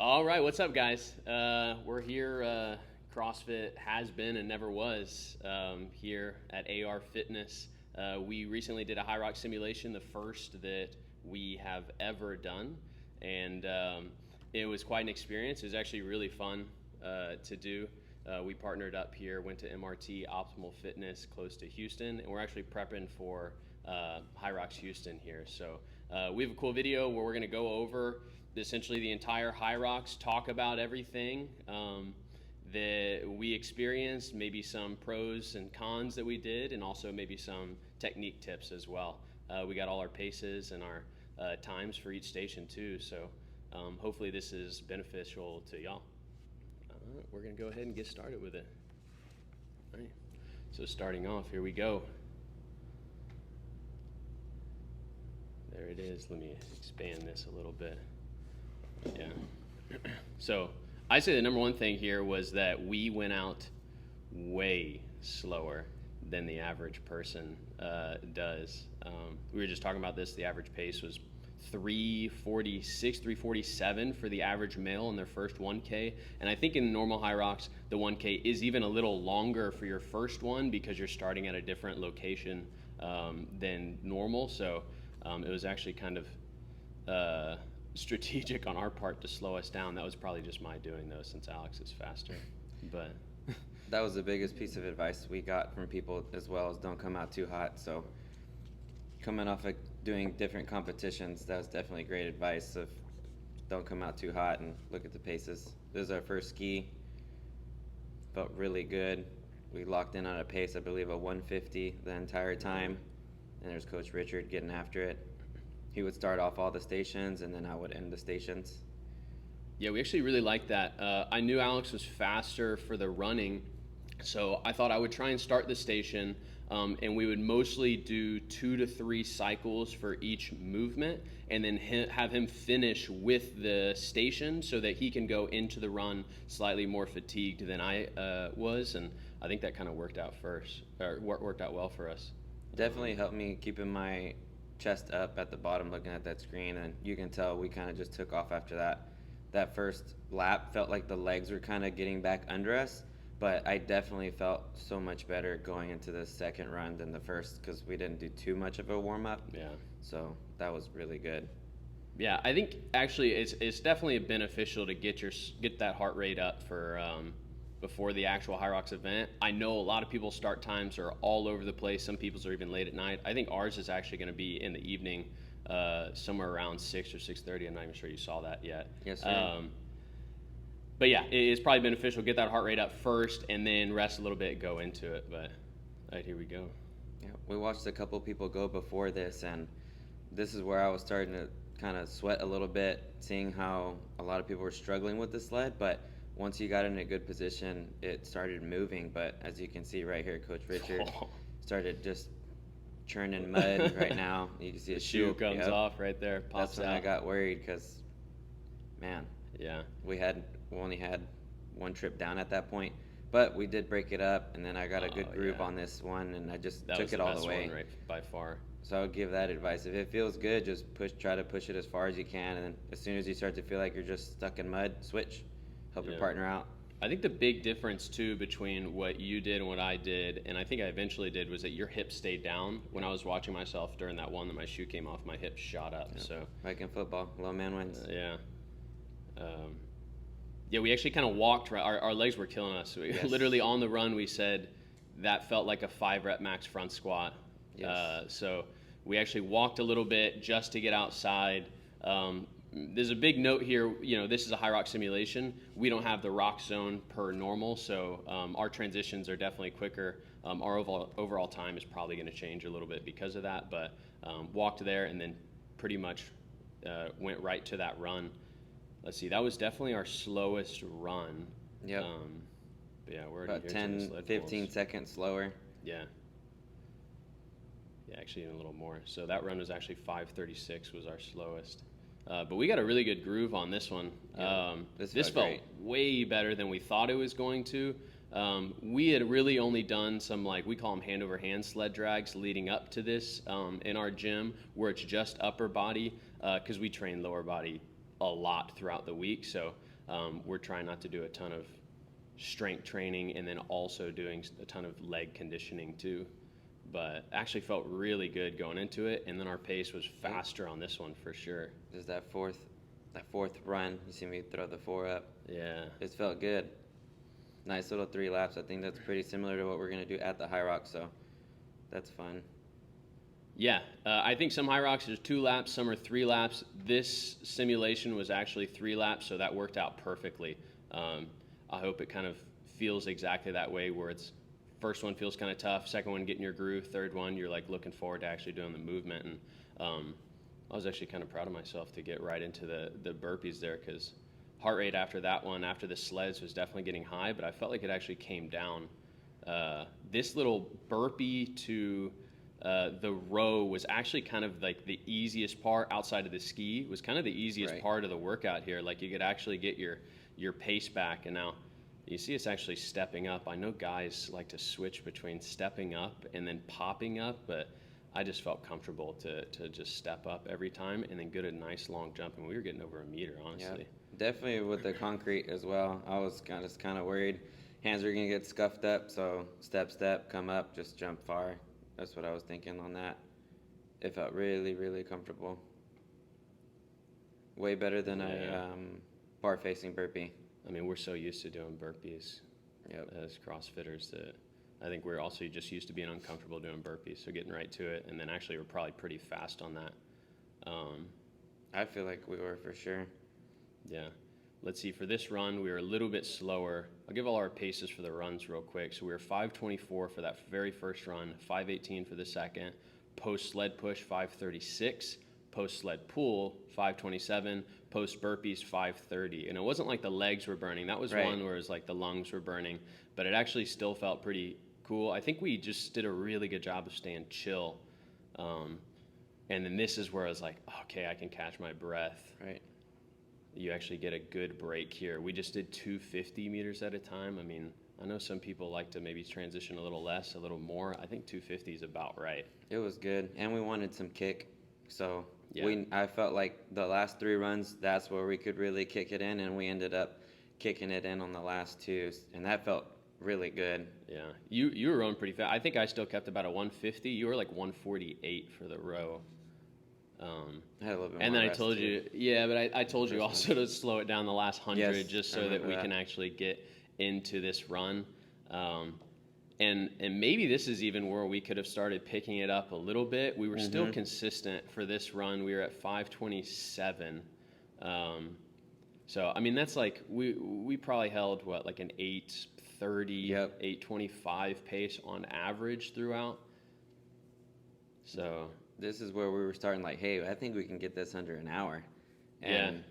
All right, what's up, guys? We're here. CrossFit has been and never was here at AR Fitness. We recently did a Hyrox simulation, the first that we have ever done, and it was quite an experience. It was actually really fun to do. We partnered up here, went to MRT Optimal Fitness close to Houston, and we're actually prepping for Hyrox Houston here. So we have a cool video where we're going to go over essentially the entire Hyrox, talk about everything that we experienced, maybe some pros and cons that we did, and also maybe some technique tips as well. We got all our paces and our times for each station too, so hopefully this is beneficial to y'all. We're gonna go ahead and get started with it. All right. So starting off, here we go. There it is. Let me expand this a little bit. Yeah. So I say the number one thing here was that we went out way slower than the average person does. We were just talking about this. The average pace was 346, 347 for the average male in their first 1K. And I think in normal Hyrox, the 1K is even a little longer for your first one because you're starting at a different location than normal. So it was actually kind of strategic on our part to slow us down. That was probably just my doing though, since Alex is faster. But that was the biggest piece of advice we got from people as well, as don't come out too hot. So coming off of doing different competitions, that was definitely great advice of don't come out too hot and look at the paces. This is our first ski. Felt really good. We locked in on a pace, I believe, of 150 the entire time. And there's Coach Richard getting after it. He would start off all the stations, and then I would end the stations. Yeah, we actually really liked that. I knew Alex was faster for the running, so I thought I would try and start the station, and we would mostly do 2 to 3 cycles for each movement, and then have him finish with the station so that he can go into the run slightly more fatigued than I was, and I think that kind of worked out well for us. Definitely helped me keeping my chest up at the bottom looking at that screen, and you can tell we kind of just took off after that. That first lap felt like the legs were kind of getting back under us, but I definitely felt so much better going into the second run than the first because we didn't do too much of a warm-up. Yeah. So that was really good. Yeah, I think actually it's definitely beneficial to get that heart rate up for before the actual Hyrox event. I know a lot of people's start times are all over the place. Some people's are even late at night. I think ours is actually going to be in the evening, somewhere around 6 or 6:30. I'm not even sure you saw that yet. Yes, sir. But yeah, it's probably beneficial. Get that heart rate up first, and then rest a little bit, go into it. But all right, here we go. Yeah, we watched a couple people go before this, and this is where I was starting to kind of sweat a little bit, seeing how a lot of people were struggling with the sled. But once you got in a good position, it started moving. But as you can see right here, Coach Richard started just churning mud right now. You can see his shoe comes off right there, pops That's when out. I got worried because, man, yeah, we only had one trip down at that point. But we did break it up, and then I got a good groove on this one, and I just took it all the way. One, right, by far. So I would give that advice. If it feels good, just try to push it as far as you can, and then as soon as you start to feel like you're just stuck in mud, switch. Help your partner out. I think the big difference too between what you did and what I did, and I think I eventually did, was that your hips stayed down. When I was watching myself during that one that my shoe came off, my hips shot up. Yeah. So like in football, low man wins. Yeah. Yeah, we actually kind of walked. Our legs were killing us. We literally on the run, we said that felt like a 5-rep max front squat. Yes. So we actually walked a little bit just to get outside. There's a big note here, this is a Hyrox simulation. We don't have the rock zone per normal, so our transitions are definitely quicker. Our overall time is probably going to change a little bit because of that, but walked there and then pretty much went right to that run. Let's see, that was definitely our slowest run. Yep. But yeah, we're about 10, 15 seconds slower. Yeah. Yeah, actually even a little more. So that run was actually 5:36 was our slowest. But we got a really good groove on this one. Yeah, this felt way better than we thought it was going to. We had really only done some, we call them hand over hand sled drags leading up to this in our gym, where it's just upper body because we train lower body a lot throughout the week. So we're trying not to do a ton of strength training and then also doing a ton of leg conditioning too. But actually felt really good going into it, and then our pace was faster on this one for sure. There's that fourth run. You see me throw the 4 up. Yeah. It felt good. Nice little 3 laps. I think that's pretty similar to what we're going to do at the Hyrox, so that's fun. Yeah, I think some Hyrox there's 2 laps, some are 3 laps. This simulation was actually 3 laps, so that worked out perfectly. I hope it kind of feels exactly that way, where it's first one feels kind of tough, second one getting your groove, third one you're like looking forward to actually doing the movement. And I was actually kind of proud of myself to get right into the burpees there, because heart rate after that one, after the sleds, was definitely getting high, but I felt like it actually came down. This little burpee to the row was actually kind of like the easiest part outside of the ski. It was kind of the easiest part of the workout here. Like you could actually get your pace back. And now you see it's actually stepping up. I know guys like to switch between stepping up and then popping up, but I just felt comfortable to just step up every time and then get a nice long jump. And we were getting over a meter, honestly. Yeah, definitely with the concrete as well. I was kind of worried. Hands are going to get scuffed up, so step, come up, just jump far. That's what I was thinking on that. It felt really, really comfortable. Way better than a bar-facing burpee. I mean, we're so used to doing burpees as CrossFitters that I think we're also just used to being uncomfortable doing burpees. So getting right to it, and then actually we're probably pretty fast on that. I feel like we were for sure. Yeah. Let's see, for this run, we were a little bit slower. I'll give all our paces for the runs real quick. So we were 5:24 for that very first run, 5:18 for the second, post-sled push, 5:36, post-sled pull, 5:27, post-burpees, 5:30. And it wasn't like the legs were burning. That was one where it was like the lungs were burning. But it actually still felt pretty cool. I think we just did a really good job of staying chill. And then this is where I was like, okay, I can catch my breath. Right. You actually get a good break here. We just did 250 meters at a time. I mean, I know some people like to maybe transition a little less, a little more. I think 250 is about right. It was good, and we wanted some kick. So I felt like the last 3 runs, that's where we could really kick it in, and we ended up kicking it in on the last 2, and that felt really good. Yeah, you were running pretty fast. I think I still kept about a 150. You were like 148 for the row. I had a little bit and more then I rest told too. you, but I told you also to slow it down the last 100 just so that we can actually get into this run. And maybe this is even where we could have started picking it up a little bit. We were still consistent for this run. We were at 5:27. So I mean that's like we probably held like an 8:30, 8:25 pace on average throughout. So this is where we were starting like, hey, I think we can get this under an hour. And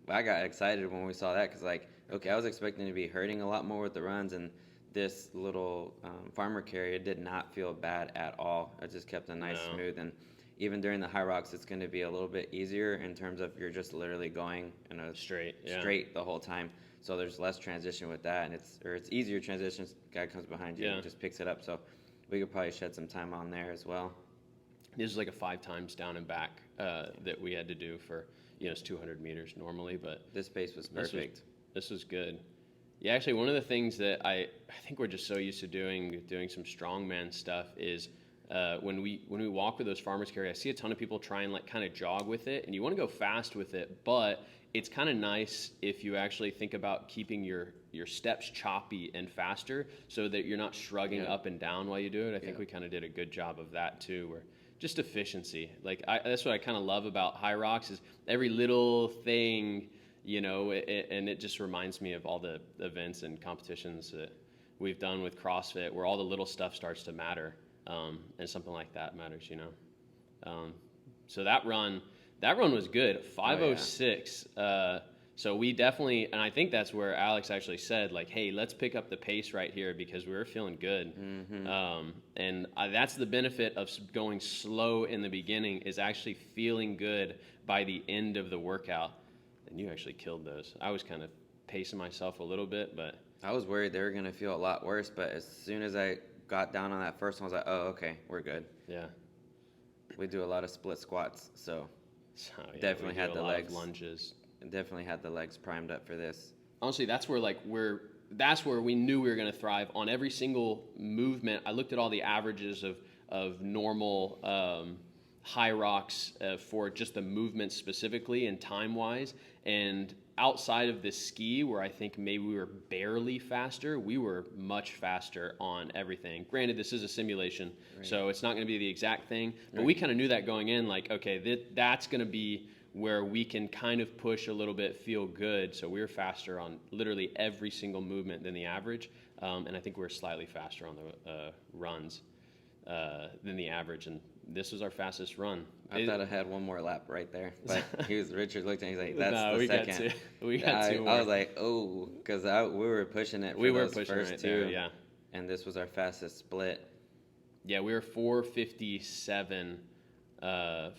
I got excited when we saw that, because like, okay, I was expecting to be hurting a lot more with the runs, and this little farmer carry, it did not feel bad at all. It just kept a nice smooth, and even during the Hyrox, it's going to be a little bit easier in terms of you're just literally going in a straight the whole time. So there's less transition with that, and it's easier transitions. Guy comes behind you and just picks it up. So we could probably shed some time on there as well. This is like a 5 times down and back that we had to do for, it's 200 meters normally, but this pace was perfect. This was good. Yeah, actually, one of the things that I think we're just so used to doing some strongman stuff is when we walk with those farmers carry, I see a ton of people try and like kind of jog with it, and you want to go fast with it, but it's kind of nice if you actually think about keeping your steps choppy and faster so that you're not shrugging up and down while you do it. I think we kind of did a good job of that too, where just efficiency. Like that's what I kind of love about Hyrox is every little thing, and it just reminds me of all the events and competitions that we've done with CrossFit where all the little stuff starts to matter, and something like that matters, So that run was good, 5:06. So we definitely, and I think that's where Alex actually said, like, hey, let's pick up the pace right here because we were feeling good. And that's the benefit of going slow in the beginning, is actually feeling good by the end of the workout. And you actually killed those. I was kind of pacing myself a little bit, but I was worried they were going to feel a lot worse, but as soon as I got down on that first one, I was like, oh, okay, we're good. Yeah. We do a lot of split squats, so definitely had the legs. Lunges. definitely had the legs primed up for this. Honestly, that's where we knew we were going to thrive on every single movement. I looked at all the averages of normal Hyrox for just the movement specifically and time wise, and outside of the ski where I think maybe we were barely faster, we were much faster on everything. Granted, this is a simulation, so it's not going to be the exact thing, but we kind of knew that going in, like, okay, that's going to be where we can kind of push a little bit, feel good. So we were faster on literally every single movement than the average, and I think we were slightly faster on the runs than the average, and this was our fastest run. I thought I had one more lap right there, but Richard looked at me, he's like, that's no, the second. We got two more. I was like, oh, because we were pushing it for those first two, there, yeah. And this was our fastest split. Yeah, we were 4:57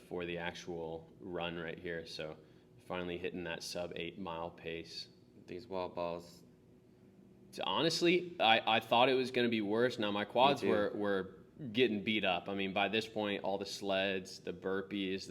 for the actual run right here, so finally hitting that sub 8 mile pace. These wall balls. So honestly, I thought it was going to be worse. Now my quads were getting beat up. I mean, by this point, all the sleds, the burpees,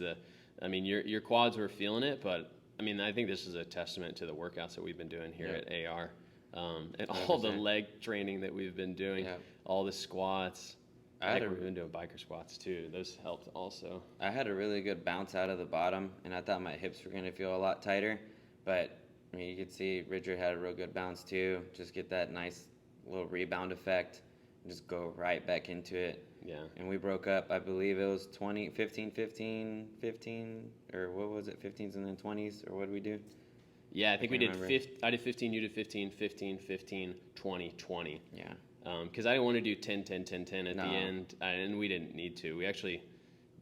your quads were feeling it. But I mean, I think this is a testament to the workouts that we've been doing here at AR, and 100%. All the leg training that we've been doing, all the squats. We've been doing biker squats too. Those helped also. I had a really good bounce out of the bottom, and I thought my hips were going to feel a lot tighter. But I mean, you could see Richard had a real good bounce too. Just get that nice little rebound effect. Just go right back into it. Yeah. And we broke up, I believe it was 15, or what was it, 15s and then 20s, or what did we do? Yeah, I think we did I did 15, you did 15, 15, 15, 20, 20. Yeah. Because I didn't want to do 10, 10, 10, 10 at the end, and we didn't need to. We actually,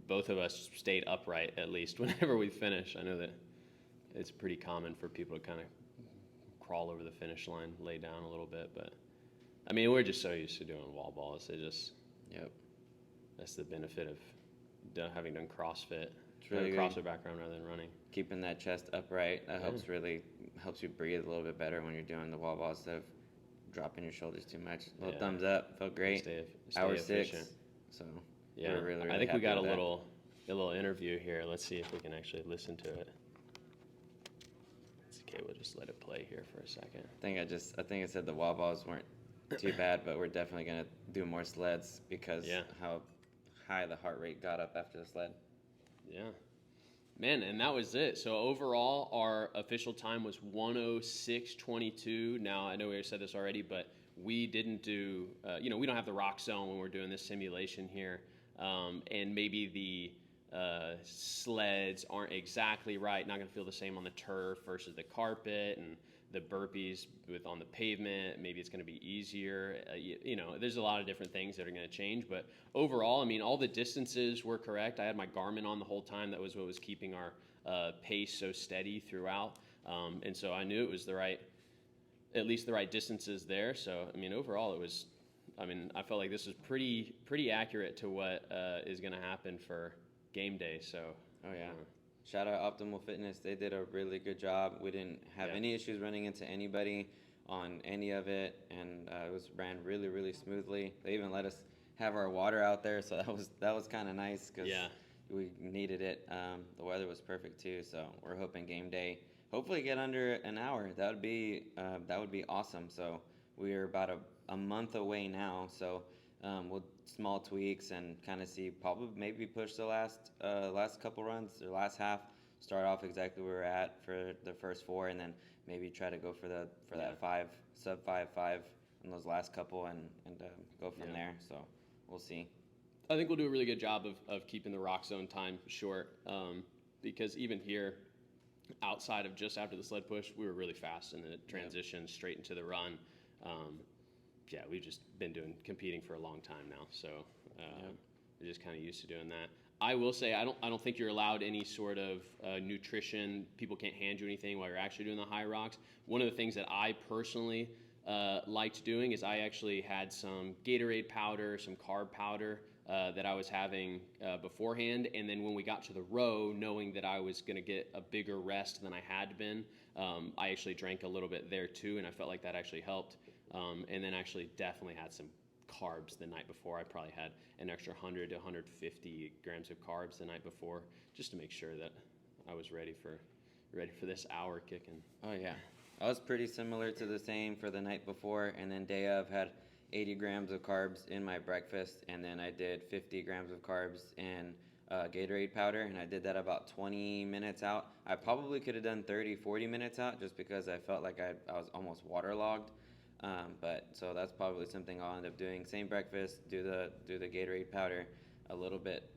both of us stayed upright at least whenever we finish. I know that it's pretty common for people to kind of crawl over the finish line, lay down a little bit, but I mean, we're just so used to doing wall balls. That's the benefit of having done CrossFit. It's really a CrossFit background rather than running. Keeping that chest upright, that helps you breathe a little bit better when you're doing the wall balls instead of dropping your shoulders too much. A little thumbs up, felt great. Stay Hour efficient. 6. So yeah, really I think we got a that. little interview here. Let's see if we can actually listen to it. It's okay, we'll just let it play here for a second. I think I said the wall balls weren't too bad, but we're definitely gonna do more sleds because how high the heart rate got up after the sled. Yeah. Man, and that was it. So overall, our official time was 1:06:22. Now, I know we said this already, but we didn't do, we don't have the rock zone when we're doing this simulation here. And maybe the sleds aren't exactly right. Not going to feel the same on the turf versus the carpet, and the burpees on the pavement, maybe it's going to be easier. There's a lot of different things that are going to change. But overall, I mean, all the distances were correct. I had my Garmin on the whole time. That was what was keeping our pace so steady throughout. And so I knew it was at least the right distances there. So, I mean, overall, I felt like this was pretty accurate to what is going to happen for game day. So, Shout out Optimal Fitness. They did a really good job. We didn't have any issues running into anybody on any of it, and it was ran really, really smoothly. They even let us have our water out there, so that was kind of nice because we needed it. The weather was perfect too, so we're hoping game day hopefully get under an hour. That would be awesome. So we're about a month away now, so we'll small tweaks and kind of see, probably maybe push the last couple runs, the last half, start off exactly where we're at for the first 4, and then maybe try to go for that sub 5 in those last couple and go from there. So we'll see. I think we'll do a really good job of keeping the rock zone time short, because even here, outside of just after the sled push, we were really fast in the transition straight into the run. We've just been competing for a long time now, so we're just kind of used to doing that. I will say I don't think you're allowed any sort of nutrition. People can't hand you anything while you're actually doing the Hyrox. One of the things that I personally liked doing is I actually had some Gatorade powder, some carb powder that I was having beforehand, and then when we got to the row, knowing that I was going to get a bigger rest than I had been, I actually drank a little bit there too, and I felt like that actually helped. And then actually definitely had some carbs the night before. I probably had an extra 100 to 150 grams of carbs the night before, just to make sure that I was ready ready for this hour kicking. Oh yeah, I was pretty similar to the same for the night before, and then day of had 80 grams of carbs in my breakfast, and then I did 50 grams of carbs in Gatorade powder, and I did that about 20 minutes out. I probably could have done 30, 40 minutes out just because I felt like I was almost waterlogged. But so that's probably something I'll end up doing. Same breakfast, do the Gatorade powder a little bit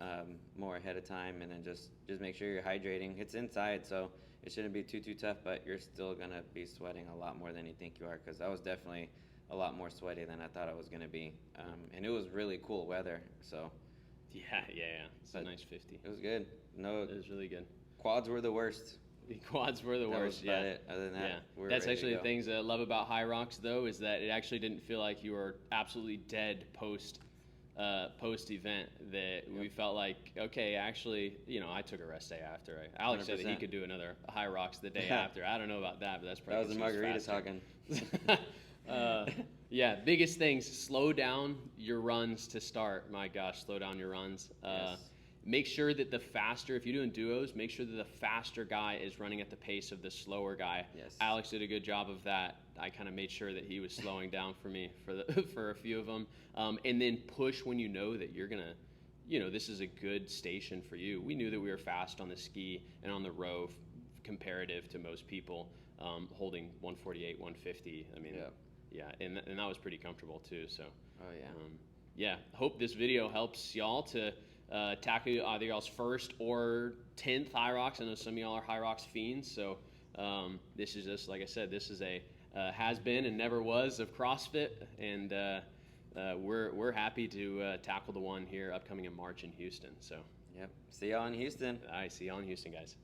more ahead of time, and then just make sure you're hydrating. It's inside, so it shouldn't be too tough, but you're still gonna be sweating a lot more than you think you are, because I was definitely a lot more sweaty than I thought I was gonna be, and it was really cool weather, so Yeah. It's a nice 50. it was good. No, It was really good. quads were the worst. The quads were the That worst. was about Yeah. it. Other than that, Yeah, we were that's ready actually to the go. things that I love about Hyrox, though, is that it actually didn't feel like you were absolutely dead post event. That we felt like, okay, actually, I took a rest day after. Alex said that he 100%. could do another Hyrox the day after. I don't know about that, but that's That probably was a 'cause he margarita faster. talking. Yeah, biggest things: slow down your runs to start. My gosh, slow down your runs. Yes. Make sure that the faster, if you're doing duos, make sure that the faster guy is running at the pace of the slower guy. Yes. Alex did a good job of that. I kind of made sure that he was slowing down for me for a few of them, and then push when you know that you're gonna, this is a good station for you. We knew that we were fast on the ski and on the row, comparative to most people, holding 148, 150. I mean, Yep. yeah, and that was pretty comfortable too. So. Oh yeah. Yeah, hope this video helps y'all to tackle either y'all's first or 10th Hyrox. I know some of y'all are Hyrox fiends, so this is just, like I said, this is a has been and never was of CrossFit, and we're happy to tackle the one here upcoming in March in Houston. So, Yep. See y'all in Houston. I see y'all in Houston, guys.